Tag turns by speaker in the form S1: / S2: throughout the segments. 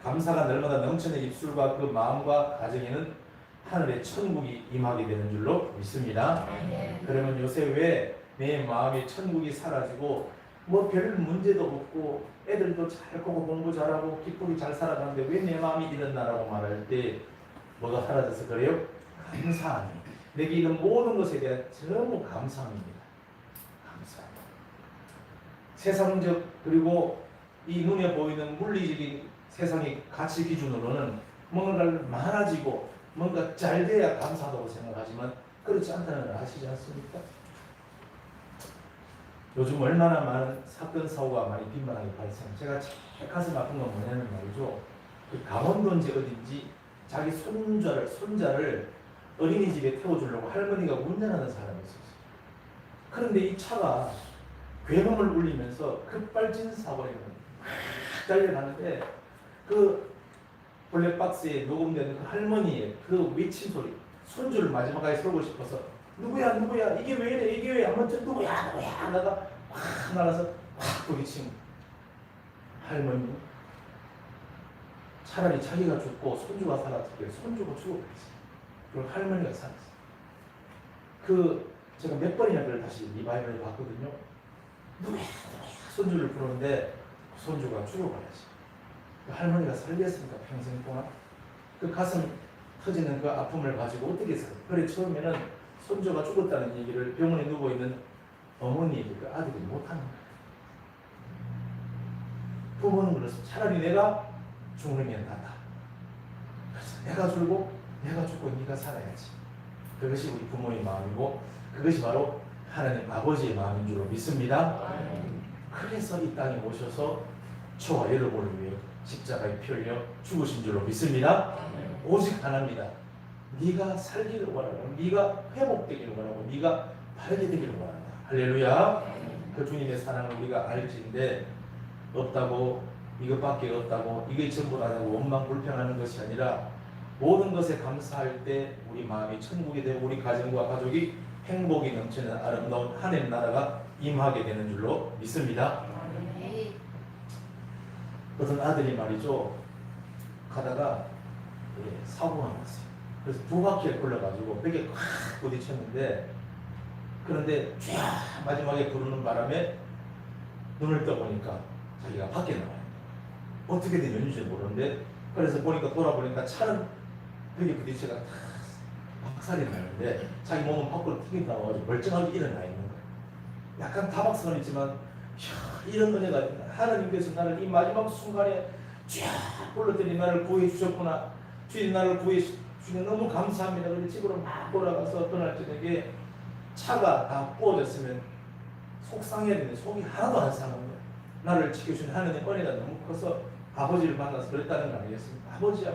S1: 감사가 날마다 넘치는 입술과 그 마음과 가정에는 하늘의 천국이 임하게 되는 줄로 믿습니다. 그러면 요새 왜 내 마음이 천국이 사라지고 뭐 별 문제도 없고 애들도 잘 크고 공부 잘하고 기쁘게 잘 살아가는데 왜 내 마음이 이런다라고 말할 때 뭐가 사라져서 그래요? 감사함이. 내게 있는 모든 것에 대한 전부 감사함입니다. 감사함. 세상적 그리고 이 눈에 보이는 물리적인 세상의 가치 기준으로는 뭔가를 많아지고 뭔가 잘 돼야 감사하다고 생각하지만 그렇지 않다는 걸 아시지 않습니까? 요즘 얼마나 많은 사건 사고가 많이 빈번하게 발생. 제가 제일 가슴 아픈 건 뭐냐면 말이죠. 그 강원도인지 어딘지 자기 손자를 어린이집에 태워주려고 할머니가 운전하는 사람이 있었어요. 그런데 이 차가 괴음을 울리면서 급발진 사고를 달려가는데 그 블랙박스에 녹음된 그 할머니의 그 외침 소리, 손주를 마지막까지 쏠고 싶어서 누구야 이게 왜 이래 이게 왜 아무튼 누구야 하다가 확 날아서 확 부딪힌 할머니. 차라리 자기가 죽고 손주가 살았을 손주가 죽어버렸어요. 그리고 할머니가 살았어요. 제가 몇 번이나 그걸 다시 리바이벌을 봤거든요. 누구야 손주를 부르는데 손주가 죽어버렸어요. 그 할머니가 살겠습니까? 평생 동안 그 가슴 터지는 그 아픔을 가지고 어떻게 살아요? 그래 처음에는 손주가 죽었다는 얘기를 병원에 누워있는 어머니에게 그 아들이 못하는 거예요. 부모는 그래서 차라리 내가 죽으면 낫다. 그래서 내가 죽고 네가 살아야지. 그것이 우리 부모의 마음이고 그것이 바로 하나님 아버지의 마음인 줄로 믿습니다. 그래서 이 땅에 오셔서 저와 여러분을 위해 십자가에 피 흘려 죽으신 줄로 믿습니다. 오직 하나입니다. 네가 살기를 원하고 네가 회복되기를 원하고 네가 바르게 되기를 원한다. 할렐루야. 그 주님의 사랑을 우리가 알지인데 없다고 이것밖에 없다고 이게 전부라고 원망 불평하는 것이 아니라 모든 것에 감사할 때 우리 마음이 천국이 되고 우리 가정과 가족이 행복이 넘치는 아름다운 하나님 나라가 임하게 되는 줄로 믿습니다. 어떤 아들이 말이죠 가다가 사고가 났어요. 그래서 두 바퀴를 굴러가지고 벽에 확 부딪혔는데 그런데 쫙 마지막에 부르는 바람에 눈을 떠보니까 자기가 밖에 나와요. 어떻게 된 연유인지 모르는데 그래서 보니까 돌아보니까 차는 벽에 부딪혀가 박살이 나는데 자기 몸은 밖으로 튀겨 나와가지고 멀쩡하게 일어나 있는 거예요. 약간 다박스는 있지만 이런 은혜가 하나님께서 나를 이 마지막 순간에 쫙 불러들이 나를 구해 주셨구나. 주님 나를 구해 주시니 너무 감사합니다. 그래서 집으로 막 돌아가서 떠날 저녁에 차가 다 부어졌으면 속상해야 되는데 속이 하나도 안 상한 거예요. 나를 지켜주신 하나님 은혜가 너무 커서 아버지를 만나서 그랬다는 거 아니겠습니까? 아버지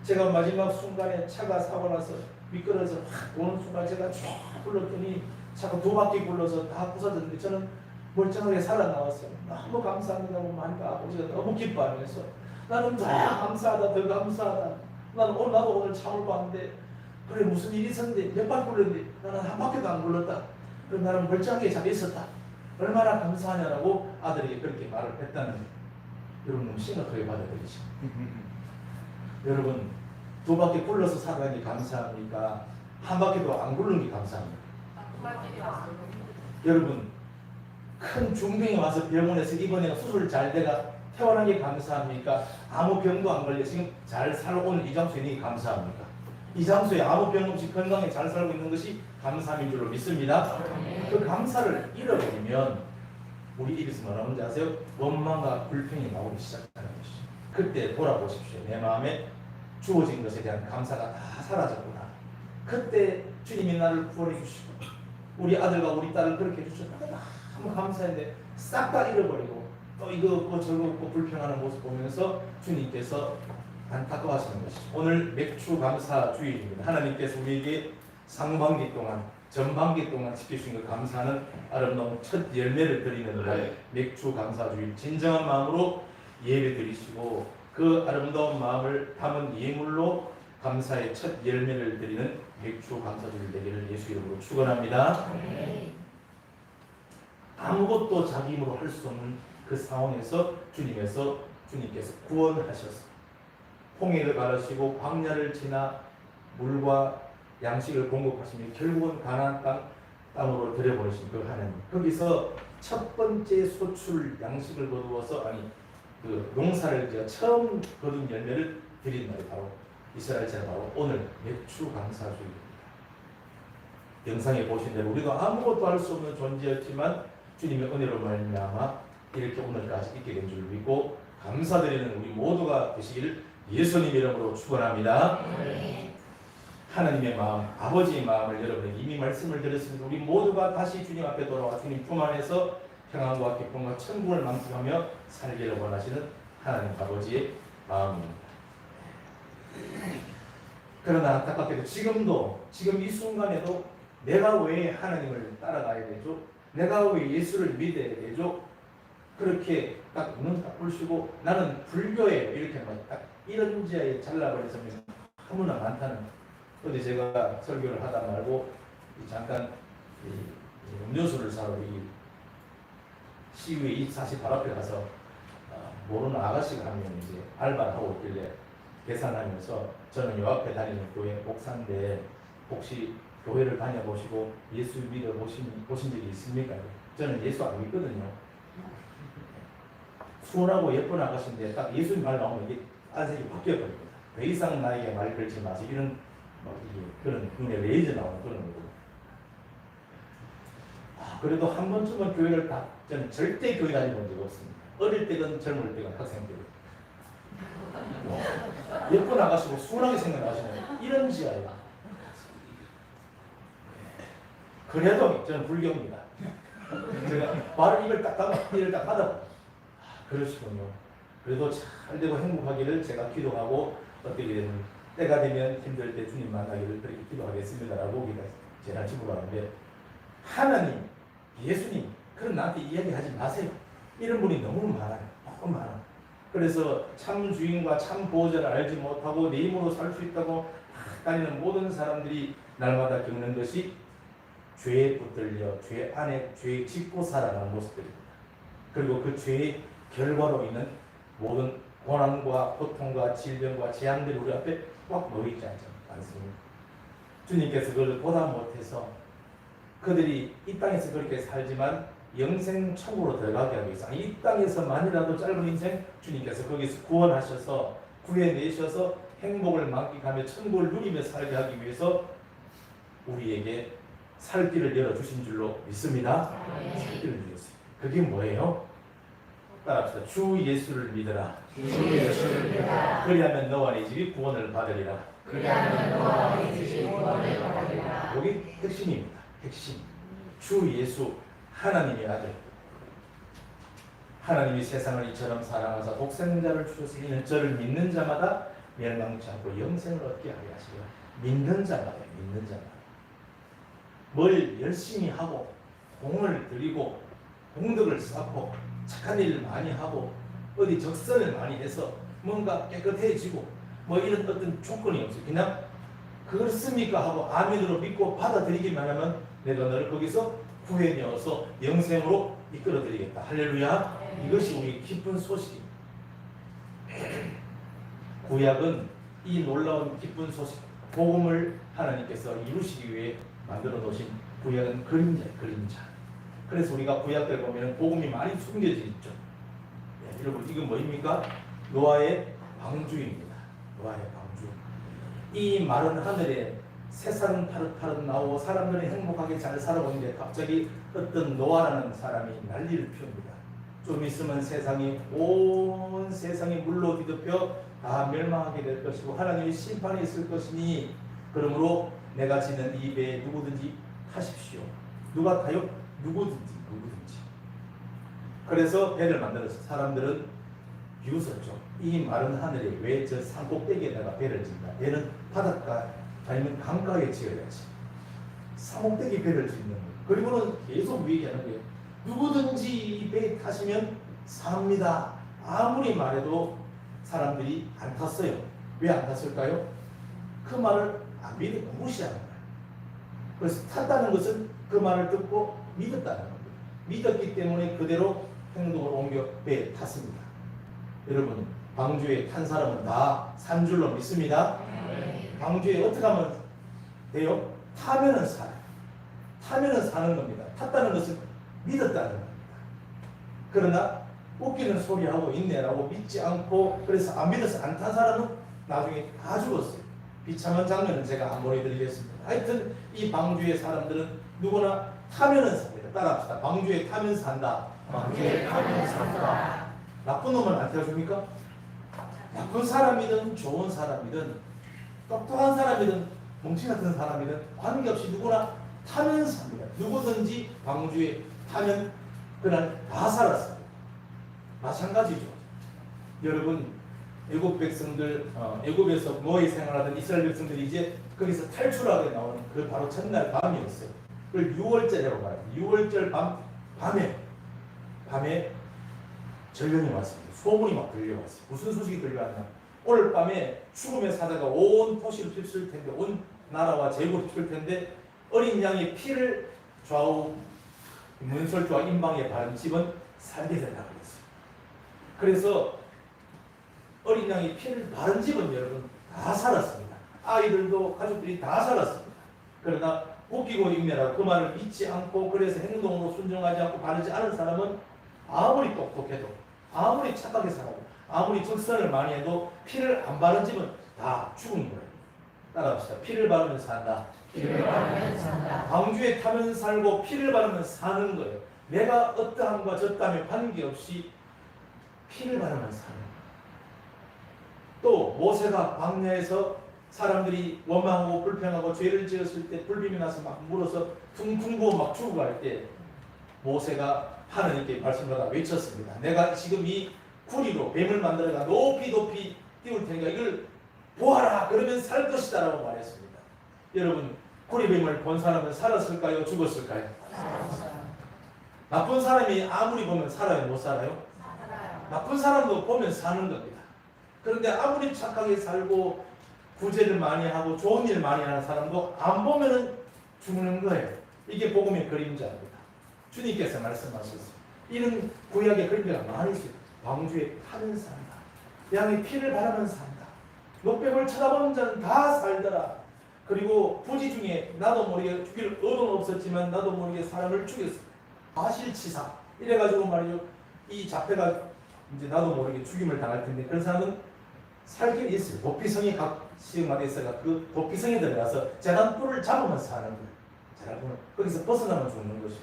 S1: 제가 마지막 순간에 차가 사고 나서 미끄러져서 확 오는 순간 제가 쫙 불렀더니 차가 두 바퀴 굴러서 다 부서졌는데 저는 멀쩡하게 살아나왔어요. 너무 감사합니다. 하니까 아버지가 너무 기뻐하면서 나는 더 감사하다 더 감사하다. 나도 오늘 차를 봤는데 그래 무슨 일이 있었는데 몇 바퀴 굴렀는데 나는 한 바퀴도 안 굴렀다. 그럼 나는 멀쩡하게 잘 있었다. 얼마나 감사하냐라고 아들에게 그렇게 말을 했다는 여러분 너무 심각하게 받아들이죠. 여러분 두 바퀴 굴러서 살아가는 게 감사합니까? 한 바퀴도 안 굴른 게 감사합니까? 여러분 큰 중병이 와서 병원에서 입원해서 수술 잘 돼가 퇴원한 게 감사합니까? 아무 병도 안 걸려 지금 잘 살고 있는 이 장소에 있는 게 감사합니까? 이 장소에 아무 병 없이 건강하게 잘 살고 있는 것이 감사함인 줄로 믿습니다. 그 감사를 잃어버리면 우리 입에서 뭐라 하는지 아세요? 원망과 불평이 나오기 시작하는 것이죠. 그때 돌아보십시오. 내 마음에 주어진 것에 대한 감사가 다 사라졌구나. 그때 주님이 나를 구원해 주시고 우리 아들과 우리 딸을 그렇게 해주셨다. 너무 감사했는데 싹 다 잃어버리고 또 이거 없고 저거 없고 불평하는 모습 보면서 주님께서 안타까워하시는 것이죠. 오늘 맥주 감사 주일입니다. 하나님께서 우리에게 상반기 동안 전반기 동안 지켜주신 것 감사하는 아름다운 첫 열매를 드리는 날 맥주 감사 주일 진정한 마음으로 예배 드리시고 그 아름다운 마음을 담은 예물로 감사의 첫 열매를 드리는 맥주 감사 주일 되기를 예수 이름으로 축원합니다. 아무것도 자기 힘으로 할 수 없는 그 상황에서 주님께서 주님께서 구원하셨습니다. 홍해를 가르시고 광야를 지나 물과 양식을 공급하시며 결국은 가나안 땅으로 들여보내신 그 하나님. 거기서 첫 번째 소출 양식을 거두어서 그 농사를 지어 처음 거둔 열매를 드린 날이 바로 이스라엘 제사, 바로 오늘 맥주 감사주일입니다. 영상에 보신 대로 우리도 아무것도 할 수 없는 존재였지만 주님의 은혜로 말미암아 이렇게 오늘까지 있게 된 줄 믿고 감사드리는 우리 모두가 되시기를 예수님 이름으로 축원합니다. 하나님의 마음, 아버지의 마음을 여러분에게 이미 말씀을 드렸습니다. 우리 모두가 다시 주님 앞에 돌아와 주님 품 안에서 평안과 기쁨과 천국을 만끽하며 살기를 원하시는 하나님 아버지의 마음입니다. 그러나 안타깝게도 지금 이 순간에도 내가 왜 하나님을 따라가야 되죠? 내가 왜 예수를 믿어야 되죠? 그렇게 딱 눈 딱 부시고 나는 불교예요 이렇게 딱 이런 지하에 잘라버린 사람이 너무나 많다는. 근데 제가 설교를 하다 말고 잠깐 음료수를 사러 이 시위에 24시 바로 앞에 가서 모르는 아가씨가 한 명 이제 알바를 하고 있길래 계산하면서 저는 요 앞에 다니는 교회 목사인데 혹시 교회를 다녀보시고 예수 믿어 보신 적이 있습니까? 저는 예수 안 믿거든요. 순하고 예쁜 아가씨인데 딱 예수님 말 나오면 이게 안색이 바뀌어버립니다. 더 이상 나에게 말 걸지 마세요. 이런 그런 눈에 레이저 나오는 그런 거고. 그래도 한 번쯤은 교회를 저는 절대 교회 다녀본 적이 없습니다. 어릴 때든 젊을 때든 학생 때든. 예쁜 아가씨고 순하게 생각하시는 이런 지하예요. 그래도 저는 불교입니다. 제가 말을 입을 딱 받아. 그러시군요. 그래도 잘 되고 행복하기를 제가 기도하고 어떻게 되는 때가 되면 힘들 때 주님 만나기를 그렇게 기도하겠습니다라고 제가 집어가는데 하나님, 예수님 그런 나한테 이야기하지 마세요. 이런 분이 너무 많아요. 너무 많아. 그래서 참 주인과 참 보호자를 알지 못하고 내 힘으로 살 수 있다고 다니는 모든 사람들이 날마다 겪는 것이 죄에 붙들려 죄 안에 죄 짓고 살아가는 모습들입니다. 그리고 그 죄의 결과로 있는 모든 고난과 고통과 질병과 재앙들이 우리 앞에 꽉 놓이지 않습니까? 주님께서 그걸 보다 못해서 그들이 이 땅에서 그렇게 살지만 영생 천국으로 들어가게 하기 위해서 이 땅에서만이라도 짧은 인생 주님께서 거기서 구원하셔서 구해내셔서 행복을 만끽하며 천국을 누리며 살게 하기 위해서 우리에게 살 길을 열어주신 줄로 믿습니다. 살 길을 주셨어요. 그게 뭐예요? 따라합시다. 주 예수를 믿으라. 그리하면 너와 네 집이 구원을 받으리라. 여기 핵심입니다. 핵심. 주 예수 하나님의 아들. 하나님이 세상을 이처럼 사랑하사 독생자를 주셔서 이는 저를 믿는 자마다 멸망치 않고 영생을 얻게 하려 하시려. 믿는 자마다. 뭘 열심히 하고 공을 들이고 공덕을 쌓고 착한 일을 많이 하고 어디 적선을 많이 해서 뭔가 깨끗해지고 뭐 이런 어떤 조건이 없어요. 그냥 그렇습니까 하고 아멘으로 믿고 받아들이기만 하면 내가 너를 거기서 구해내어서 영생으로 이끌어드리겠다. 할렐루야. 이것이 우리 기쁜 소식입니다. 구약은 이 놀라운 기쁜 소식 복음을 하나님께서 이루시기 위해 만들어 놓으신 구약은 그림자. 그래서 우리가 구약들 보면 복음이 많이 숨겨져 있죠. 네, 여러분 이건 뭐입니까? 노아의 방주입니다. 노아의 방주. 이 마른 하늘에 새싹은 파릇파릇 나오고 사람들이 행복하게 잘 살아오는데 갑자기 어떤 노아라는 사람이 난리를 피웁니다. 좀 있으면 온 세상이 물로 뒤덮여 다 멸망하게 될 것이고 하나님의 심판이 있을 것이니 그러므로 내가 지는 이 배에 누구든지 타십시오. 누가 타요? 누구든지. 그래서 배를 만들어서 사람들은 비웃었죠. 이 마른 하늘에 왜 저 산꼭대기에다가 배를 짓나? 배는 바닷가 아니면 강가에 지어야지. 산꼭대기 배를 짓는 거예요. 그리고는 계속 얘기하는 거예요. 누구든지 이 배에 타시면 삽니다. 아무리 말해도 사람들이 안 탔어요. 왜 안 탔을까요? 그 말을 안 믿고 무시하는 거예요. 그래서 탔다는 것은 그 말을 듣고 믿었다는 겁니다. 믿었기 때문에 그대로 행동을 옮겨 배에 탔습니다. 여러분, 방주에 탄 사람은 다 산 줄로 믿습니다. 방주에 어떻게 하면 돼요? 타면은 살아요. 타면은 사는 겁니다. 탔다는 것은 믿었다는 겁니다. 그러나 웃기는 소리하고 인내라고 믿지 않고 그래서 안 믿어서 안 탄 사람은 나중에 다 죽었어요. 비참한 장면은 제가 안 보여드리겠습니다. 하여튼 이 방주의 사람들은 누구나 타면은 삽니다. 따라합시다. 방주에 타면 산다.
S2: 방주에 타면 산다.
S1: 나쁜 놈은 안 태워줍니까? 나쁜 사람이든 좋은 사람이든 똑똑한 사람이든 멍치 같은 사람이든 관계없이 누구나 타면 삽니다. 누구든지 방주에 타면 그날 다 살았습니다. 마찬가지죠. 여러분, 애국 백성들, 애국에서 노예 생활하던 이스라엘 백성들이 이제 거기서 탈출하게 나오는 그 바로 첫날 밤이었어요. 그걸 6월절이라고 말해요. 6월절 밤에 전령이 왔습니다. 소문이 막 들려왔어요. 무슨 소식이 들려왔냐? 오늘 밤에 죽음의 사자가 온 도시를 휩쓸 텐데, 온 나라와 제국을 휩쓸 텐데, 어린 양의 피를 좌우 문설주와 임방에 바른 집은 살게 된다고 그랬어요. 그래서 어린 양의 피를 바른 집은 여러분 다 살았습니다. 아이들도 가족들이 다 살았습니다. 그러나 웃기고 인내라고 그 말을 믿지 않고 그래서 행동으로 순종하지 않고 바르지 않은 사람은 아무리 똑똑해도 아무리 착하게 살아도 아무리 적선을 많이 해도 피를 안 바른 집은 다 죽은 거예요. 따라합시다. 피를 바르면 산다.
S2: 피를 바르면 산다.
S1: 방주에 타면 살고 피를 바르면 사는 거예요. 내가 어떠함과 저떠함에 관계없이 피를 바르면 사는 거예요. 또 모세가 광야에서 사람들이 원망하고 불평하고 죄를 지었을 때 불빔이 나서 막 물어서 퉁퉁 부어 막 죽어갈 때 모세가 하나님께 말씀하다 외쳤습니다. 내가 지금 이 구리로 뱀을 만들어가 높이 높이 띄울 테니까 이걸 보아라. 그러면 살 것이다 라고 말했습니다. 여러분, 구리뱀을 본 사람은 살았을까요? 죽었을까요? 나쁜 사람이 아무리 보면 살아요? 못 살아요? 나쁜 사람도 보면 사는 겁니다. 그런데 아무리 착하게 살고 구제를 많이 하고 좋은 일 많이 하는 사람도 안 보면은 죽는 거예요. 이게 복음의 그림자입니다. 주님께서 말씀하셨어요. 이런 구약의 그림자가 많이 있어요. 방주에 타면 산다. 양의 피를 바라면 산다. 녹백을 쳐다보는 자는 다 살더라. 그리고 부지 중에 나도 모르게 죽일 의도는 없었지만 나도 모르게 사람을 죽였어. 아실치사. 이래가지고 말이죠. 이 자폐가 이제 나도 모르게 죽임을 당할 텐데 그런 사람은 살게 있어요. 도피성이 각 시흥마다 있어가 그 도피성에 들어가서 재단불을 잡으면 사는 거예요. 재단불을 거기서 벗어나면 죽는 것이죠.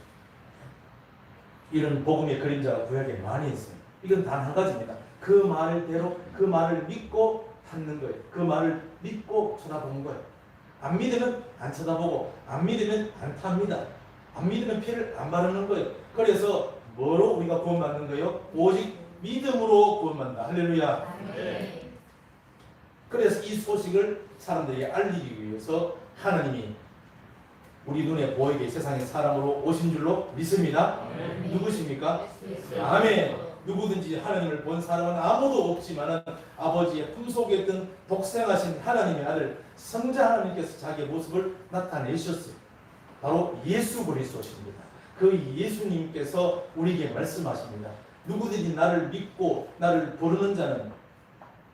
S1: 이런 복음의 그림자가 구약에 많이 있어요. 이건 단 한 가지입니다. 그 말대로 그 말을 믿고 찾는 거예요. 그 말을 믿고 쳐다보는 거예요. 안 믿으면 안 쳐다보고 안 믿으면 안 탑니다. 안 믿으면 피를 안 바르는 거예요. 그래서 뭐로 우리가 구원받는 거예요? 오직 믿음으로 구원받는다. 할렐루야.
S2: 네.
S1: 그래서 이 소식을 사람들에게 알리기 위해서 하나님이 우리 눈에 보이게 세상에 사람으로 오신 줄로 믿습니다.
S2: 아멘.
S1: 누구십니까?
S2: 예수.
S1: 아멘. 누구든지 하나님을 본 사람은 아무도 없지만 아버지의 품속에 있던 독생하신 하나님의 아들 성자 하나님께서 자기의 모습을 나타내셨어요. 바로 예수 그리스도십니다. 그 예수님께서 우리에게 말씀하십니다. 누구든지 나를 믿고 나를 부르는 자는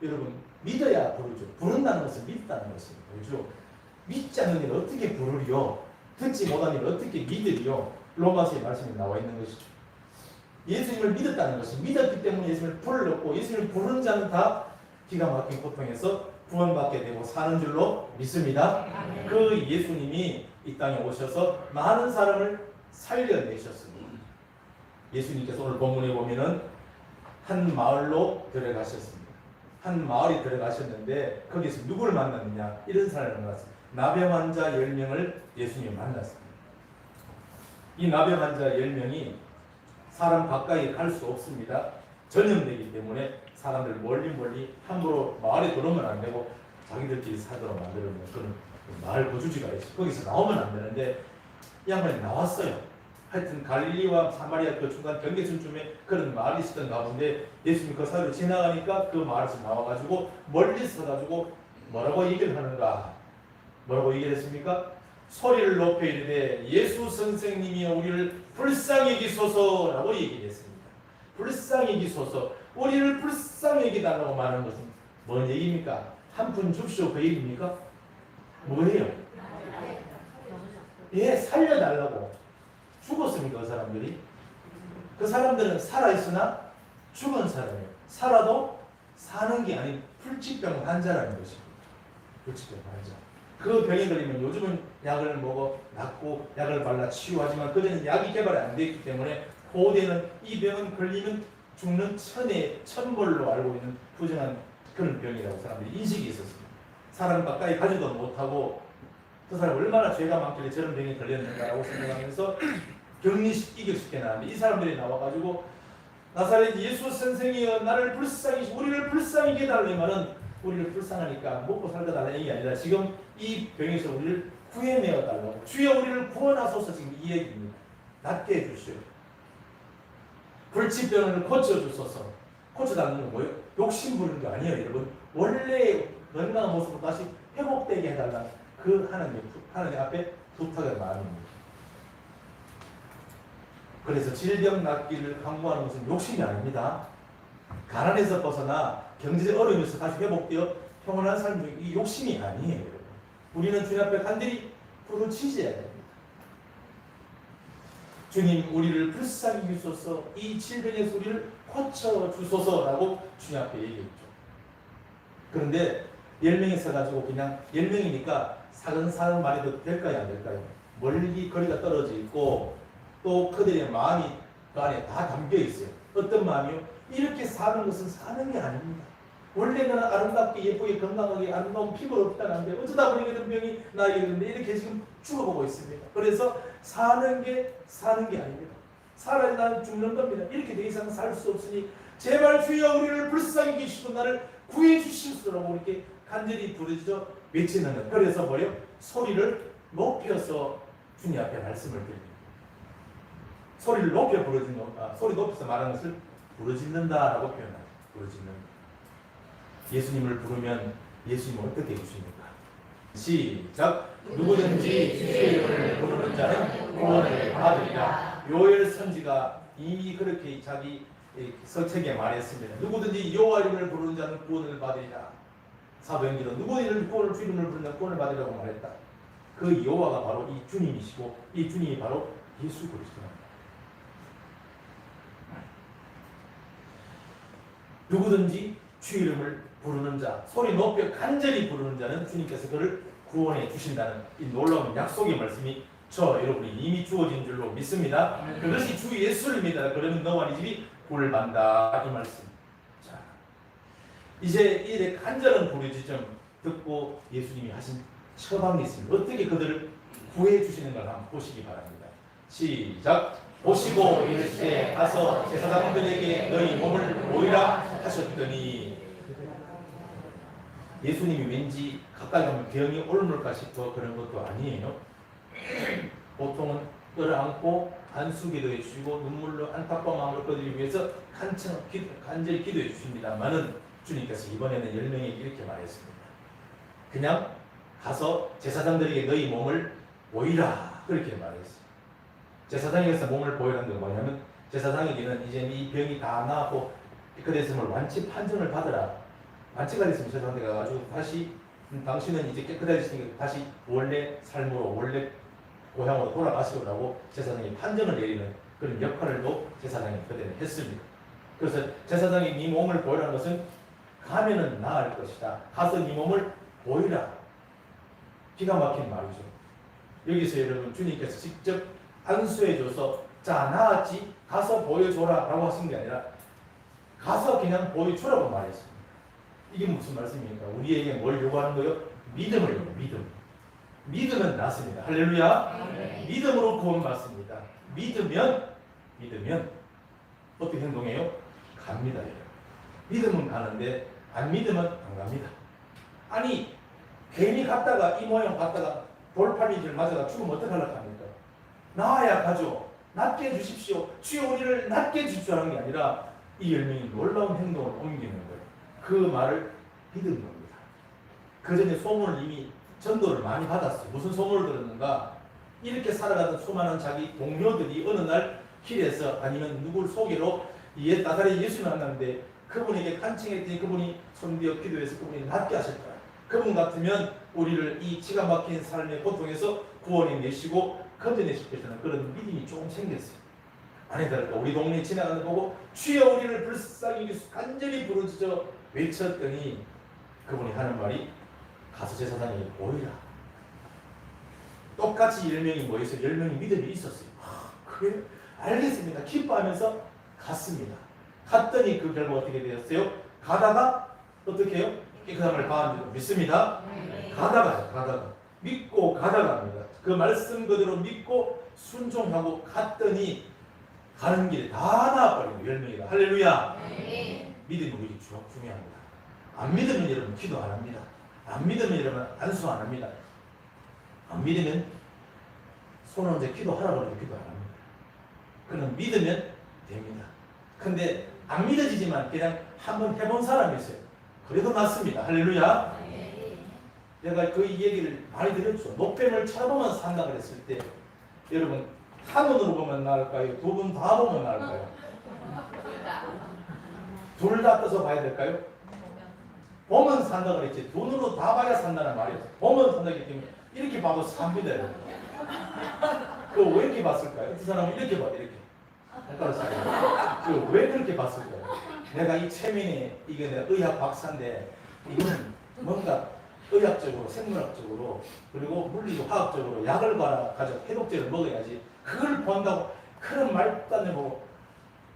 S1: 여러분 믿어야 부르죠. 부른다는 것은 믿다는 것입니다. 그렇죠? 믿지 않는 일을 어떻게 부르리요? 듣지 못한 일을 어떻게 믿으리요? 로마서의 말씀이 나와 있는 것이죠. 예수님을 믿었다는 것은 믿었기 때문에 예수님을 불렀고 예수님을 부르는 자는 다 기가 막힌 고통에서 구원받게 되고 사는 줄로 믿습니다.
S2: 아멘.
S1: 그 예수님이 이 땅에 오셔서 많은 사람을 살려내셨습니다. 예수님께서 오늘 본문에 보면은 한 마을로 들어가셨습니다. 한 마을에 들어가셨는데 거기서 누구를 만났느냐? 이런 사람을 만났습니다. 나병 환자 10명을 예수님이 만났습니다. 이 나병 환자 10명이 사람 가까이 갈 수 없습니다. 전염되기 때문에 사람들 멀리 함부로 마을에 들어오면 안 되고 자기들끼리 살도록 만들어놓은 그런 마을 거주지가 있어요. 거기서 나오면 안 되는데 이 양반이 나왔어요. 하여튼 갈릴리와 사마리아 그 중간 경계선쯤에 그런 마을이 있었던 가운데 예수님이 그 사이로 지나가니까 그 마을에서 나와가지고 멀리 서가지고 뭐라고 얘기를 하는가? 뭐라고 얘기를 했습니까? 소리를 높여 이르되 예수 선생님이 우리를 불쌍히 여기소서라고 얘기를 했습니다. 불쌍히 여기소서. 우리를 불쌍히 여겨달라고 말하는 것은 뭔 얘기입니까? 한 푼 줍쇼 그 얘기입니까? 뭐예요? 예, 살려달라고. 죽었습니까 그 사람들이? 그 사람들은 살아있으나 죽은 사람이에요. 살아도 사는 게 아닌 불치병 환자라는 것입니다. 불치병 환자. 그 병에 걸리면 요즘은 약을 먹어 낫고 약을 발라 치유하지만 그전에는 약이 개발이 안 되었기 때문에 고대는 이 병은 걸리면 죽는 천벌로 알고 있는 부정한 그런 병이라고 사람들이 인식이 있었습니다. 사람 가까이 가지도 못하고 그 사람 얼마나 죄가 많길래 저런 병에 걸렸는가라고 생각하면서 격리시키기 쉽게 나왔는데 이 사람들이 나와가지고 나사렛 예수 선생이여 나를 불쌍히 우리를 불쌍히 해달라면은 우리를 불쌍하니까 먹고 살까 달라는 얘기 아니라 지금 이 병에서 우리를 구해내어 달라고 주여 우리를 구원하소서 지금 이 얘기입니다. 낫게 해주시오. 불치병을 고쳐주소서. 고쳐달라는 건 뭐예요? 욕심 부리는 게 아니에요 여러분. 원래 건강한 모습으로 다시 회복되게 해달라는 그 하나님 앞에 부탁의 마음입니다. 그래서 질병 낫기를 강구하는 것은 욕심이 아닙니다. 가난에서 벗어나 경제적 어려움에서 다시 회복되어 평온한 삶이 이 욕심이 아니에요. 여러분. 우리는 주님 앞에 간절히 부르짖어야 됩니다. 주님 우리를 불쌍히 주소서 이 질병에서 우리를 고쳐주소서라고 주님 앞에 얘기했죠. 그런데 10명이 서가지고 그냥 10명이니까 사근사근 말해도 될까요 안 될까요? 멀리 거리가 떨어져 있고 또 그들의 마음이 그 안에 다 담겨 있어요. 어떤 마음이요? 이렇게 사는 것은 사는 게 아닙니다. 원래는 아름답게 예쁘게 건강하게 아름다운 피부를 없다는데 어쩌다 보니 이런 병이 나에게 있는데 이렇게 지금 죽어보고 있습니다. 그래서 사는 게 아닙니다. 살아야 나는 죽는 겁니다. 이렇게 더 이상 살 수 없으니 제발 주여 우리를 불쌍히 계시고 나를 구해 주시옵소서 이렇게 간절히 부르짖어 외치는 것. 그래서 뭐요? 소리를 높여서 주님 앞에 말씀을 드립니다. 소리를 높여 부르짖는 것, 소리 높여서 말하는 것을 부르짖는다라고 표현합니다. 부르짖는. 예수님을 부르면 예수님은 어떻게 해주십니까? 시작. 누구든지 주의 이름을 부르는 자는 구원을 받으리라. 요엘 선지가 이미 그렇게 자기 서책에 말했습니다. 누구든지 여호와 이름을 부르는 자는 구원을 받으리라. 사도행전은 누구든지 구원을 주 이름을 부르는 자는 구원을 받으리라고 말했다. 그 여호와가 바로 이 주님이시고 이 주님이 바로 예수 그리스도입니다. 누구든지 주 이름을 부르는 자, 소리 높여 간절히 부르는 자는 주님께서 그를 구원해 주신다는 이 놀라운 약속의 말씀이 저 여러분이 이미 주어진 줄로 믿습니다. 그것이 주 예수입니다. 그러면 너와 네 집이 구원을 받는다 이 말씀. 자, 이제 이 간절한 부르짖음 듣고 예수님이 하신 처방이 있습니다. 어떻게 그들을 구해 주시는 걸 한번 보시기 바랍니다. 시작. 보시고 이르시되 가서 제사장들에게 너희 몸을 보이라 하셨더니 예수님이 왠지 가까이 가면 병이 옮을까 싶어 그런 것도 아니에요. 보통은 끌어안고 안수기도해 주시고 눈물로 안타까운 마음을 거두기 위해서 간절히 기도해 주십니다만은 주님께서 이번에는 10명에게 이렇게 말했습니다. 그냥 가서 제사장들에게 너희 몸을 보이라 그렇게 말했어요. 제사장에게서 몸을 보이라는 게 뭐냐면 제사장에게는 이제 이 병이 다 나았고 깨끗했음을 완치 판정을 받으라. 완치가 됐으면 제사장한테 가가지고 다시 당신은 이제 깨끗해지시니까 다시 원래 삶으로 원래 고향으로 돌아가시라고 제사장이 판정을 내리는 그런 역할을도 제사장이 그때는 했습니다. 그래서 제사장이 네 몸을 보이라는 것은 가면은 나을 것이다. 가서 네 몸을 보이라. 기가 막힌 말이죠. 여기서 여러분 주님께서 직접 안수해줘서 자 나았지 가서 보여줘라 라고 하신 게 아니라 가서 그냥 보여주라고 말했습니다. 이게 무슨 말씀입니까? 우리에게 뭘 요구하는 거예요? 믿음을 요구해요. 믿음은 낫습니다. 할렐루야. 네. 믿음으로 구원받습니다. 믿으면 어떻게 행동해요? 갑니다. 믿음은 가는데 안 믿으면 안 갑니다. 아니 괜히 갔다가 이 모양 갔다가 돌팔이질 맞아가 죽으면 어떡하려고 합니까? 나아야 가죠. 낫게 해주십시오. 주여 우리를 낫게 해주십시오 하는 게 아니라 이 10명이 놀라운 행동을 옮기는 거예요. 그 말을 믿은 겁니다. 그 전에 소문을 이미 전도를 많이 받았어요. 무슨 소문을 들었는가? 이렇게 살아가던 수많은 자기 동료들이 어느 날 길에서 아니면 누굴 소개로 나사렛 예수를 만났는데 그분에게 간청했더니 그분이 손들어 기도해서 그분이 낫게 하실 거야. 그분 같으면 우리를 이 기가 막힌 삶의 고통에서 구원해 내시고 건져내실 것이라는 그런 믿음이 조금 생겼어요. 아니더라도 우리 동네 지나가는 거 보고 주여 우리를 불쌍히 여기소 간절히 부르짖어 외쳤더니 그분이 하는 말이 가서 제사장에게 보이라. 똑같이 10명이 모여서 10명이 믿음이 있었어요. 그래? 알겠습니다. 기뻐하면서 갔습니다. 갔더니 그 결과 어떻게 되었어요? 가다가 어떻게 해요? 깨끗함을 받은 줄 믿습니다. 가다가 믿고 가다가입니다. 그 말씀 그대로 믿고 순종하고 갔더니 가는 길에 다 나아버리고 10명이다. 할렐루야. 믿음이 우리 중요합니다. 안 믿으면 여러분 기도 안 합니다. 안 믿으면 여러분 안수 안 합니다. 안 믿으면 손 얹어 기도하라고 해도 기도 안 합니다. 그는 믿으면 됩니다. 근데 안 믿어지지만 그냥 한번 해본 사람이 있어요. 그래도 낫습니다. 할렐루야. 내가 그 얘기를 많이 드렸죠. 목뱀을 쳐다보면 산다 그랬을 때 여러분 한 눈으로 보면 나을까요? 두 분 다 보면 나을까요? 둘 다 떠서 봐야 될까요? 보면 산다 그랬지 눈으로 다 봐야 산다는 말이에요. 보면 산다 그랬기 때문에 이렇게 봐도 삽니다. 그 왜 이렇게 봤을까요? 그 사람은 이렇게 봐 이렇게. 왜 그렇게 봤을까요? 내가 이 체면이 이게 내가 의학 박사인데 이거는 뭔가 의학적으로 생물학적으로 그리고 물리고 화학적으로 약을 가지고 해독제를 먹어야지 그걸 본다고 그런 말단을 보고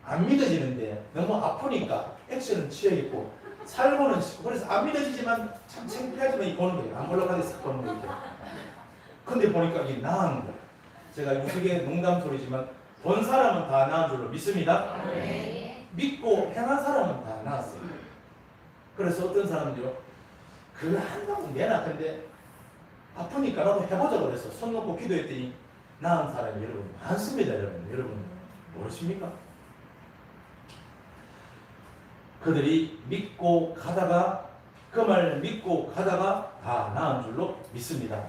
S1: 안 믿어지는데 너무 아프니까 액션은 취해있고 살고는 싶고 그래서 안 믿어지지만 참 창피하지만 이 보는 거예요. 안 보려고 하는데 싹 보는 거예요. 근데 보니까 이게 나은 거예요. 제가 우스개 농담 소리지만 본 사람은 다 나은 줄로 믿습니다. 믿고 행한 사람은 다 나았어요. 그래서 어떤 사람들요 그걸 한다고 내나 근데 아프니까 나도 해보자 그래서 손 놓고 기도했더니 나은 사람이 여러분 많습니다. 여러분 모르십니까? 그들이 믿고 가다가 그 말 믿고 가다가 다 나은 줄로 믿습니다.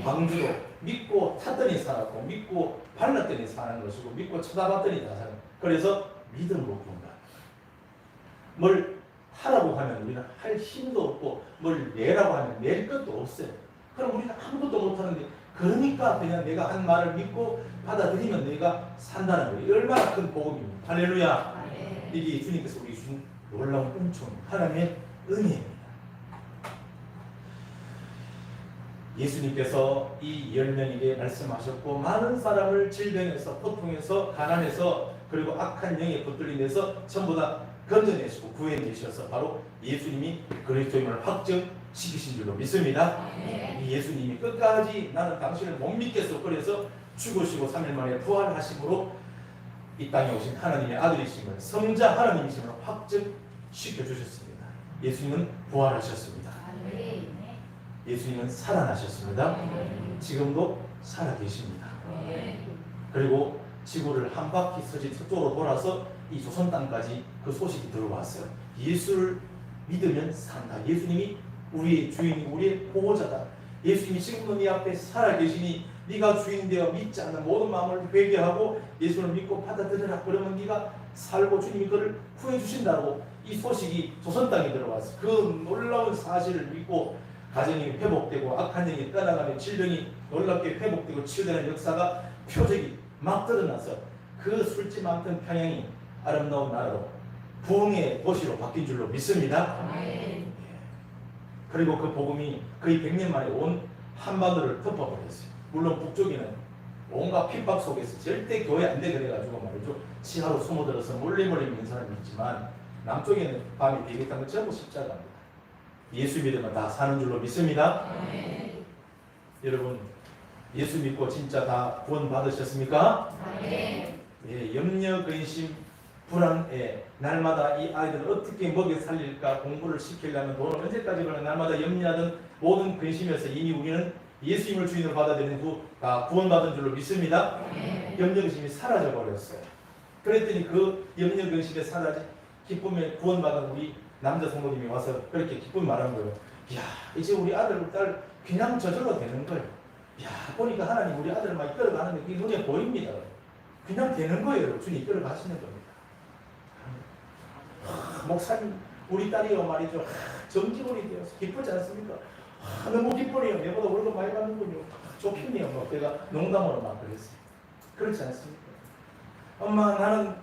S1: 광주도 믿고 탔더니 살았고 믿고 발랐더니 사는 것이고 믿고 쳐다봤더니 다 사는. 그래서 믿음으로 본다. 뭘 하라고 하면 우리는 할 힘도 없고 뭘 내라고 하면 낼 것도 없어요. 그럼 우리는 아무것도 못하는데 그러니까 그냥 내가 한 말을 믿고 받아들이면 내가 산다는 거예요. 얼마나 큰 복음입니다. 할렐루야. 이게 주님께서 우리 주신 놀라운 은총, 하나님의 은혜입니다. 예수님께서 이 10명에게 말씀하셨고 많은 사람을 질병에서 고통에서 가난해서 그리고 악한 영에 붙들린 데서 전부 다 건져내시고 구해내셔서 바로 예수님이 그리스도임을 확증시키신 줄로 믿습니다. 이 예수님이 끝까지 나는 당신을 못 믿겠어 그래서 죽으시고 3일 만에 부활하심으로 이 땅에 오신 하나님의 아들이심을 성자 하나님이심을 확증시켜 주셨습니다. 예수님은 부활하셨습니다. 예수님은 살아나셨습니다. 지금도 살아계십니다. 그리고 지구를 한 바퀴 서쪽으로 돌아서 이 조선 땅까지 그 소식이 들어왔어요. 예수를 믿으면 산다. 예수님이 우리의 주인이고 우리의 보호자다. 예수님이 지금도 네 앞에 살아계시니 네가 주인되어 믿지 않는 모든 마음을 회개하고 예수를 믿고 받아들여라. 그러면 네가 살고 주님이 그를 구해주신다고 이 소식이 조선 땅에 들어왔어요. 그 놀라운 사실을 믿고 가정이 회복되고 악한 영이 떠나가며 질병이 놀랍게 회복되고 치유되는 역사가 표적이 막 드러나서 그 술집 많던 평양이 아름다운 나라로 부흥의 도시로 바뀐 줄로 믿습니다. 그리고 그 복음이 거의 100년 만에 온 한반도를 덮어버렸어요. 물론 북쪽에는 온갖 핍박 속에서 절대 교회 안 되게 돼가지고 말이죠. 지하로 숨어들어서 몰래 믿는 사람이 있지만 남쪽에는 밤이 되겠다는 건 전부 십자가입니다. 예수 믿으면 다 사는 줄로 믿습니다. 여러분 예수 믿고 진짜 다 구원 받으셨습니까? 예, 염려, 근심, 불안에 날마다 이 아이들을 어떻게 먹여 살릴까 공부를 시키려면 돈을 언제까지 벌면 날마다 염려하던 모든 근심에서 이미 우리는 예수님을 주인으로 받아들인 후 다 구원받은 줄로 믿습니다. 염려, 근심이 사라져 버렸어요. 그랬더니 그 염려, 근심에 사라진 기쁨에 구원받은 우리 남자 성도님이 와서 그렇게 기쁨 말하는 거예요. 이야, 이제 우리 아들, 딸 그냥 저절로 되는 거예요. 이야, 보니까 하나님 우리 아들을 막 이끌어가는데 그게 눈에 보입니다. 그냥 되는 거예요. 주님 이끌어가시는 겁니다. 목사님 우리 딸이요 말이죠. 정직원이 되어서 기쁘지 않습니까? 너무 기쁘네요. 내보다 월급 많이 받는군요. 좋겠네요. 뭐 내가 농담으로 막 그랬어요. 그렇지 않습니까? 엄마 나는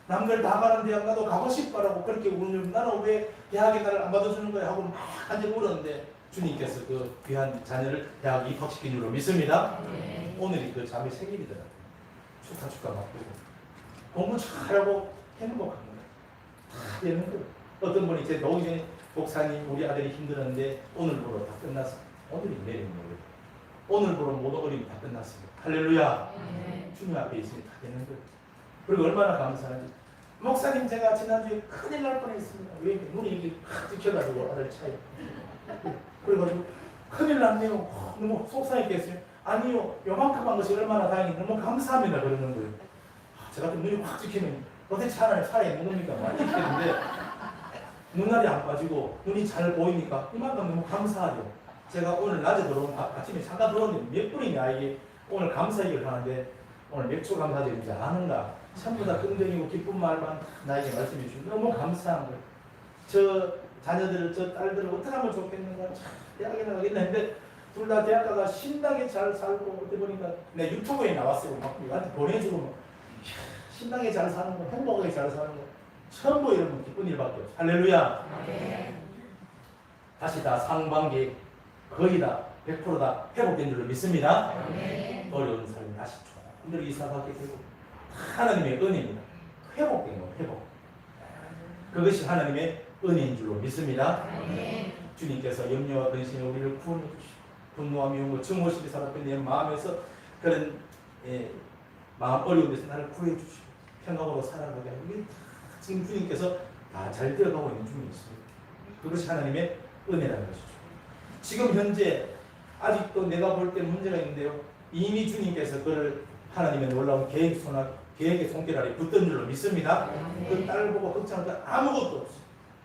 S1: 남들 다 가는 대학 나도 가고 싶다라고 그렇게 울면 나는 왜 대학에 나를 안 받아주는 거야 하고 막 한절 울었는데 주님께서 그 귀한 자녀를 대학 입학시킨 줄로 믿습니다. 오늘이 그 자매 생일이더라고요. 축하 바꾸고 공부 잘하고 행복한 거예요. 다 되는 거예요. 어떤 분이 제 오기 전에 목사님 우리 아들이 힘들었는데 오늘부로 다 끝났어. 오늘이 내리는 거예요. 오늘부로 모든 어림이 다 끝났습니다. 할렐루야. 주님 앞에 있으니 다 되는 거예요. 그리고 얼마나 감사한지. 목사님 제가 지난주에 큰일 날 뻔했습니다. 왜 눈이 이렇게 확 찍혀가지고 아들 차에. 그래가지고 큰일 났네요. 너무 속상했겠어요. 아니요, 요만큼 한 것이 얼마나 다행히 너무 감사합니다. 그러는 거예요. 제가 눈이 확 찍히면 도대체 하나님 살아있는 겁니까? 많이 찍히는데 눈알이 안 빠지고 눈이 잘 보이니까 이만큼 너무 감사하죠. 제가 오늘 낮에 들어온 아침에 잠깐 들어오는데 몇 분이냐 이게 오늘 감사 얘기를 하는데 오늘 몇 초 감사드리는지 아는가? 전부 다 긍정이고 기쁜 말만 나에게 말씀해 주시면 너무 감사한 거예요. 저 자녀들, 저 딸들을 어떻게 하면 좋겠는가? 참 대학에 나가겠나 했는데 둘 다 대학 가가 신나게 잘 살고 어떻게 보니까 내 유튜브에 나왔어요. 막 나한테 보내주고 막 신나게 잘 사는 거, 행복하게 잘 사는 거 전부 이런 기쁜 일밖에 없어요. 할렐루야. 다시 다 상반기 거의 다 100%다 회복된 줄로 믿습니다. 어려운 삶이 다시 조금들 이사받게 되고 하나님의 은혜입니다. 회복된 거, 회복. 그것이 하나님의 은혜인 줄로 믿습니다. 주님께서 염려와 근심에 우리를 구원해 주시고 분노와 미움과 증오심이 살았던 내 마음에서 그런 마음 어려운 데서 나를 구해 주시고 평강으로 살아가게 하고 이게 지금 주님께서 다 잘 되어가고 있는 중에 있습니다. 그것이 하나님의 은혜라는 것이죠. 지금 현재 아직도 내가 볼 때 문제가 있는데요. 이미 주님께서 그를 하나님의 놀라운 계획의 손길 아래 붙던 줄로 믿습니다. 그 딸 보고 걱정할 것 아무것도 없어요.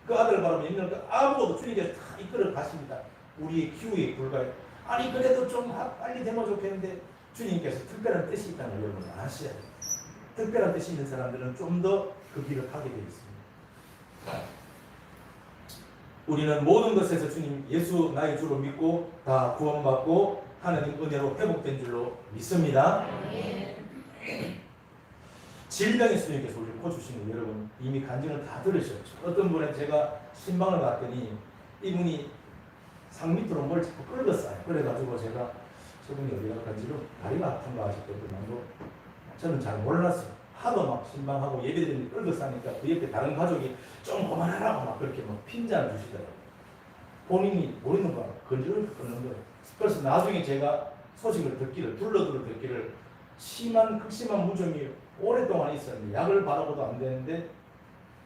S1: 그 아들 바라보면 있는 것 아무것도 주님께서 다 이끌어 가십니다. 우리의 기후에 불과해. 아니 그래도 좀 빨리 되면 좋겠는데 주님께서 특별한 뜻이 있다는 걸 여러분 아셔야 돼요. 특별한 뜻이 있는 사람들은 좀 더 그 길을 가게 되어 있습니다. 우리는 모든 것에서 주님 예수 나의 주로 믿고 다 구원받고 하나님 은혜로 회복된 줄로 믿습니다. 질병의 주님께서 우리를 고쳐주시는 거 여러분 이미 간증을 다 들으셨죠. 어떤 분은 제가 신방을 갔더니 이분이 상 밑으로 뭘 자꾸 끌었어요. 그래가지고 제가 저분이 어디가 간지로 다리가 아픈가 하셨거든요. 저는 잘 몰랐어요. 하도 막 신방하고 예배드리는 끌었으니까 그 옆에 다른 가족이 좀 그만하라고 막 그렇게 막 핀잔을 주시더라고요. 본인이 모르는 거야. 건지를 끊는 거예요. 그래서 나중에 제가 소식을 듣기를 극심한 무좀이 오랫동안 있었는데 약을 바라고도 안 되는데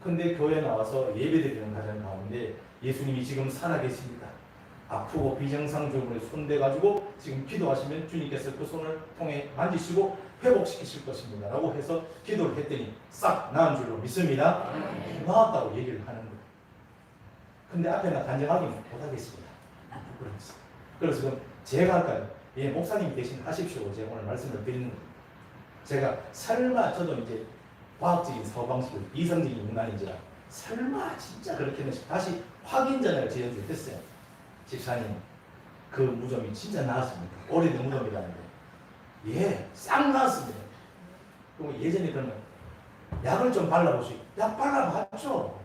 S1: 근데 교회에 나와서 예배드리는 가정 가운데 예수님이 지금 살아계십니다. 아프고 비정상적으로 손대가지고 지금 기도하시면 주님께서 그 손을 통해 만지시고 회복시키실 것입니다. 라고 해서 기도를 했더니 싹 나은 줄로 믿습니다. 나았다고 얘기를 하는 거예요. 근데 앞에는 간증하기 못하겠습니다. 부끄러웠어요. 그래서 그럼 제가 할까요? 예, 목사님이 대신 하십시오. 제가 오늘 말씀을 드리는 거예요. 제가 설마 저도 이제 과학적인 사고방식을 이성적인 인간인지라 설마 진짜 그렇게 하면 다시 확인 전화를 지어줄 했어요. 집사님 그 무좀이 진짜 나았습니까? 오래된 무좀이라는데 예, 싹 나았습니다. 그럼 예전에 그러면 약을 좀 발라보시고 약 발라봤죠.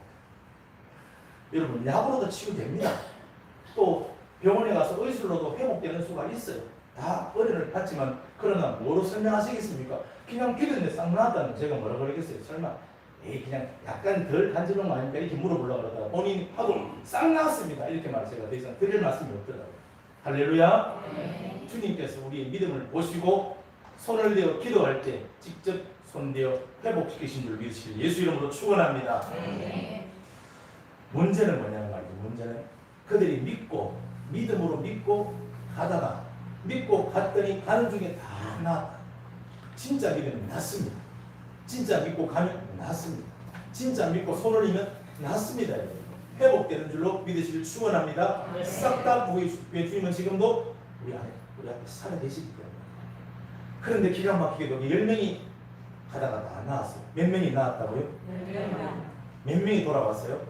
S1: 여러분 약으로도 치유됩니다. 또 병원에 가서 의술로도 회복되는 수가 있어요. 다 어려움을 받지만 그러나 뭐로 설명하시겠습니까? 그냥 기도인데 싹 나았다는 제가 뭐라 그러겠어요? 설마 그냥 약간 덜 간지러운 거 아닙니까? 이렇게 물어보려고 그러다가 본인이 하도 싹 나왔습니다. 이렇게 말을 제가 더 이상 드릴 말씀이 없더라고요. 할렐루야. 주님께서 우리의 믿음을 보시고 손을 대어 기도할 때 직접 손대어 회복시키신 줄 믿으시길 예수 이름으로 축원합니다. 문제는 뭐냐는 말이죠. 문제는 그들이 믿음으로 믿고 가다가 믿고 갔더니 가는 중에 다 나았다. 진짜 믿으면 낫습니다. 진짜 믿고 가면 낫습니다. 진짜 믿고 손을 이면 낫습니다. 회복되는 줄로 믿으시길 축원합니다. 싹 다 구해 주님은 지금도 우리 앞에 살아계시기 때문에. 그런데 기가 막히게도 10명이 가다가 다 나왔어요. 몇 명이 나왔다고요? 몇 명이 돌아왔어요?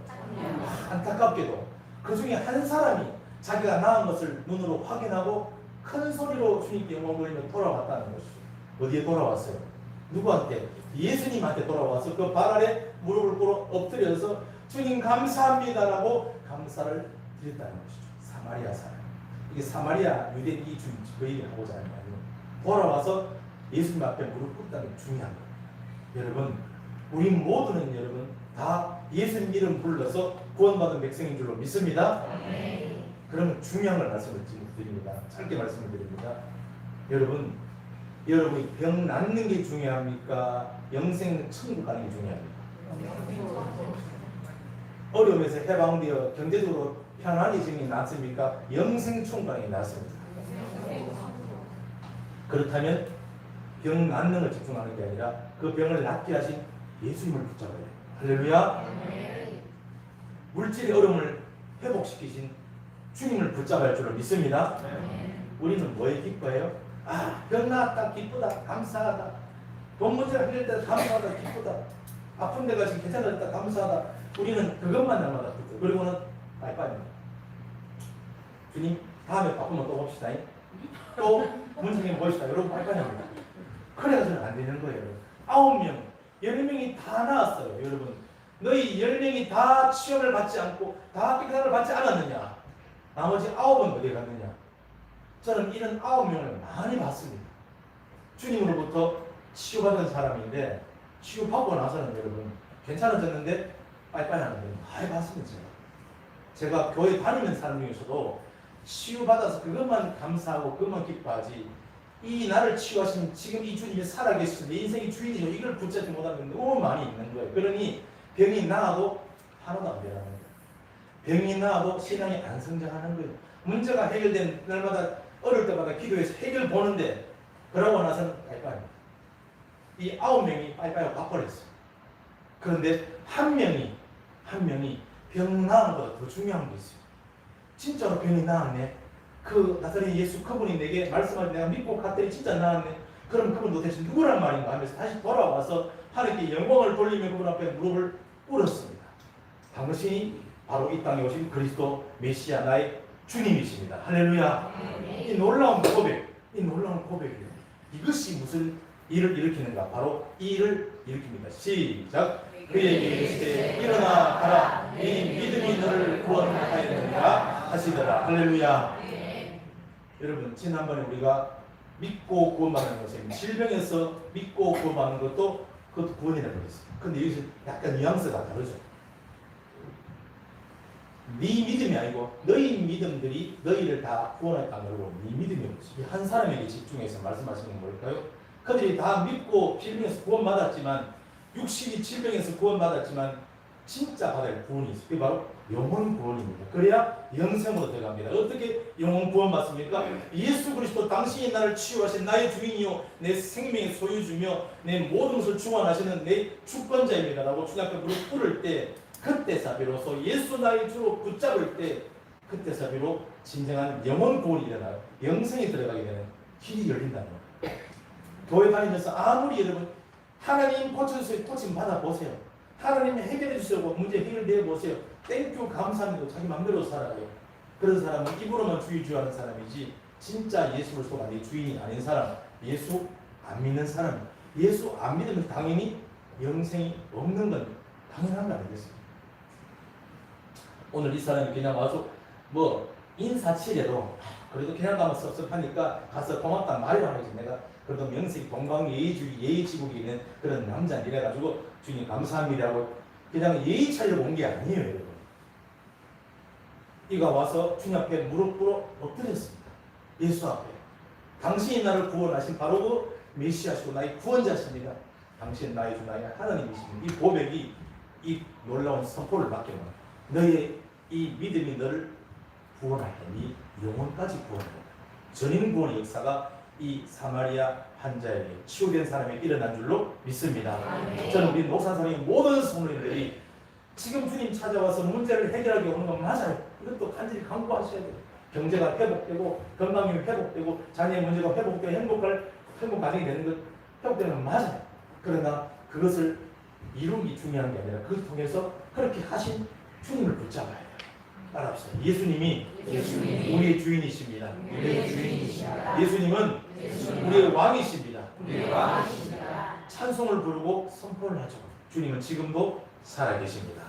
S1: 안타깝게도 그 중에 한 사람이 자기가 나은 것을 눈으로 확인하고 큰 소리로 주님께 영광 돌리며 돌아왔다는 것이죠. 어디에 돌아왔어요? 누구한테? 예수님한테 돌아와서 그 발 아래 무릎을 꿇어 엎드려서 주님 감사합니다라고 감사를 드렸다는 것이죠. 사마리아 사람. 이게 사마리아 유대인 이 주님 거의 하고자 하는 말이에요. 돌아와서 예수님 앞에 무릎 꿇다는 게 중요한 거예요. 여러분, 우리 모두는 여러분 다 예수님 이름 불러서 구원받은 백성인 줄로 믿습니다. 그러면 중요한 걸 말씀을 지금 드립니다. 짧게 말씀을 드립니다. 여러분이 병 낫는 게 중요합니까? 영생 천국 가는 게 중요합니까? 어려움에서 해방되어 경제적으로 편안해짐이 낫습니까? 영생 천국 가는 게 낫습니다. 그렇다면 병 낫는 걸 집중하는 게 아니라 그 병을 낫게 하신 예수님을 붙잡아야 돼요. 할렐루야. 물질의 어려움을 회복시키신 주님을 붙잡아야 할 줄로 믿습니다. 우리는 뭐에 기뻐해요? 병 나았다 기쁘다 감사하다. 돈 문제를 해결 때 감사하다 기쁘다. 아픈 데가 지금 괜찮아졌다 감사하다. 우리는 그것만 날마다 기뻐요. 그리고는 빠이빠이입니다. 주님 다음에 바쁘면 또 봅시다. 또 문제는 봅시다. 여러분 빠이빠이합니다. 그래서는 안 되는 거예요. 9명 10명이 다 나왔어요. 여러분 너희 10명이 다 치료를 받지 않고 다 깨끗함을 받지 않았느냐? 나머지 9은 어디 갔느냐? 저는 이런 9명을 많이 봤습니다. 주님으로부터 치유받은 사람인데 치유받고 나서는 여러분 괜찮아졌는데 빠이빠이 하는데 많이 봤습니다. 제가 교회 다니는 사람 중에서도 치유받아서 그것만 감사하고 그것만 기뻐하지 이 나를 치유하신 지금 이 주님이 살아계시는 내 인생의 주인이죠. 이걸 붙잡지 못하는 게 너무 많이 있는 거예요. 그러니 병이 나아도 하나도 안 되라는 거예요. 병이 나아도 신앙이 안 성장하는 거예요. 문제가 해결된 날마다 어릴 때마다 기도해서 해결 보는데 그러고 나서는 빠이빠이입니다. 이 9명이 빠이빠이하고 가버렸어요. 그런데 한 명이 병 나은 것보다 더 중요한 게 있어요. 진짜로 병이 나았네. 그 나사렛 예수 그분이 내게 말씀할 때 내가 믿고 갔더니 진짜 나았네. 그럼 그분 도대체 누구란 말인가 하면서 다시 돌아와서 하나님께 영광을 돌리며 그분 앞에 무릎을 꿇었습니다. 당신이 바로 이 땅에 오신 그리스도 메시아 나의 주님이십니다. 할렐루야. 이 놀라운 고백, 이 놀라운 고백이에요. 이것이 무슨 일을 일으키는가? 바로 이 일을 일으킵니다. 시작. 그에게 이르시되 일어나 가라. 네 믿음이 너를 구원하였느니라 하시더라. 할렐루야. 여러분 지난번에 우리가 믿고 구원받는 것은 질병에서 믿고 구원받는 것도 그것도 구원이라고 그랬어요. 근데 여기서 약간 뉘앙스가 다르죠. 네 믿음이 아니고 너희 믿음들이 너희를 다 구원했다는 걸로 네 믿음이었지. 한 사람에게 집중해서 말씀하시는 건 뭘까요? 그들이 다 믿고 질병에서 구원받았지만 육신이 질병에서 구원받았지만 진짜 받을 구원이 있어요. 그게 바로 영혼 구원입니다. 그래야 영생으로 들어갑니다. 어떻게 영혼 구원받습니까? 예수 그리스도 당신이 나를 치유하신 나의 주인이요 내 생명의 소유주며 내 모든 것을 주관하시는 내 주권자입니다 라고 주님 앞에 무릎 꿇을 때 그때서 비로소 예수 나의 주로 붙잡을 때 그때서 비로 진정한 영혼 구원이 일어나요. 영생이 들어가게 되는 길이 열린다는 거예요. 교회 다니면서 아무리 여러분 하나님 고쳐주세요. 고침 받아보세요. 하나님 해결해 주시고 문제 해결되어 보세요. 땡큐 감사합니다. 자기 마음대로 살아요. 그런 사람은 입으로만 주의주하는 사람이지 진짜 예수를 속한 내 주인이 아닌 사람, 예수 안 믿는 사람, 예수 안 믿으면 당연히 영생이 없는 건 당연한 거 아니겠습니까? 오늘 이 사람이 그냥 와서 뭐 인사치레로 그래도 그냥 가면 섭섭하니까 가서 고맙다 말이라 하지. 내가 그래도 명색이 동방예의주의 예의지국이 있는 그런 남자 이래가지고 주님 감사합니다 하고 그냥 예의 차리러 온 게 아니에요. 여러분. 이가 와서 주님 앞에 무릎 꿇어 엎드렸습니다. 예수 앞에 당신이 나를 구원하신 바로 그 메시아시고 나의 구원자십니다. 당신 나의 주 나의 하나님이십니다. 이 고백이 이 놀라운 선포를 받게 됩니다. 너의 이 믿음이 너를 구원하니 영혼까지 구원한다. 전인 구원의 역사가 이 사마리아 환자에게 치유된 사람에게 일어난 줄로 믿습니다. 저는 우리 목사사님의 모든 성도님들이 지금 주님 찾아와서 문제를 해결하기 오는 건 맞아요. 이것도 간절히 강구하셔야 돼요. 경제가 회복되고 건강이 회복되고 자녀의 문제가 회복되고 행복 가정이 되는 것 회복되는 건 맞아요. 그러나 그것을 이룬 게 중요한 게 아니라 그걸 통해서 그렇게 하신 주님을 붙잡아야 돼요. 따라합시다. 예수님이 우리의 주인이십니다.
S2: 우리의 주인이십니다.
S1: 예수님은
S2: 예수님은
S1: 우리의 왕이십니다.
S2: 우리의 왕이십니다.
S1: 찬송을 부르고 선포를 하죠. 주님은 지금도 살아계십니다.